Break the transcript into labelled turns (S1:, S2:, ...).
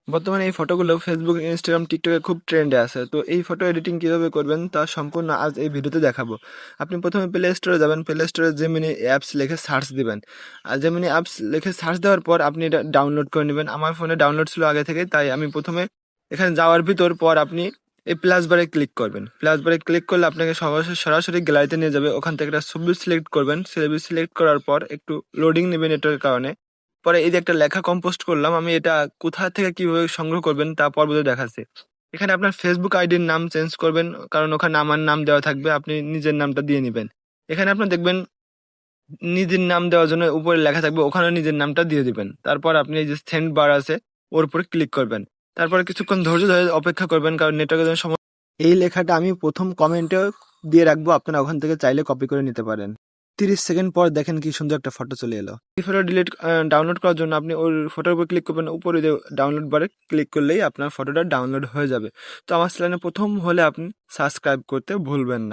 S1: বর্তমানে এই ফটোগুলো ফেসবুক, ইনস্টাগ্রাম, টিকটকে খুব ট্রেন্ডে আছে। তো এই ফটো এডিটিং কিভাবে করবেন তা সম্পূর্ণ আজ এই ভিডিওতে দেখাবো। আপনি প্রথমে প্লে স্টোরে যাবেন, প্লে স্টোরে জেমিনি অ্যাপস লিখে সার্চ দিবেন। আর জেমিনি অ্যাপস লিখে সার্চ দেওয়ার পর আপনি এটা ডাউনলোড করে নেবেন। আমার ফোনে ডাউনলোড ছিল আগে থেকে, তাই আমি প্রথমে এখানে যাওয়ার ভিতর পর আপনি এই প্লাস বারে ক্লিক করবেন। প্লাস বারে ক্লিক করলে আপনাকে সরাসরি গ্যালারিতে নিয়ে যাবে। ওখান থেকে একটা ছবি সিলেক্ট করবেন। ছবি সিলেক্ট করার পর একটু লোডিং নেবে নেটওয়ার্কের কারণে। পরে এই যে একটা লেখা কম্পোস্ট করলাম, আমি এটা কোথা থেকে কিভাবে সংগ্রহ করবেন তা পর্বতে দেখাচ্ছে। এখানে আপনার ফেসবুক আইডির নাম চেঞ্জ করবেন, কারণ ওখানে আমার নাম দেওয়া থাকবে, আপনি নিজের নামটা দিয়ে নেবেন। এখানে আপনার দেখবেন নিজের নাম দেওয়ার জন্য উপরে লেখা থাকবে, ওখানে নিজের নামটা দিয়ে দিবেন। তারপর আপনি এই যে সেন্ড বার আছে ওর উপরে ক্লিক করবেন। তারপরে কিছুক্ষণ ধৈর্য ধরে অপেক্ষা করবেন, কারণ নেটওয়ার্কের জন্য সমস্যা। এই লেখাটা আমি প্রথম কমেন্টে দিয়ে রাখবো, আপনারা ওখান থেকে চাইলে কপি করে নিতে পারেন। 30 সেকেন্ড পর দেখেন কি সুন্দর একটা ফটো চলে এলো। এই ফটো ডাউনলোড করার জন্য আপনি ওর ফটোর উপর ক্লিক করবেন, উপরে যে ডাউনলোড বারে ক্লিক করলেই আপনার ফটোটা ডাউনলোড হয়ে যাবে। তো আমার চ্যানেলে প্রথম হলে আপনি সাবস্ক্রাইব করতে ভুলবেন না।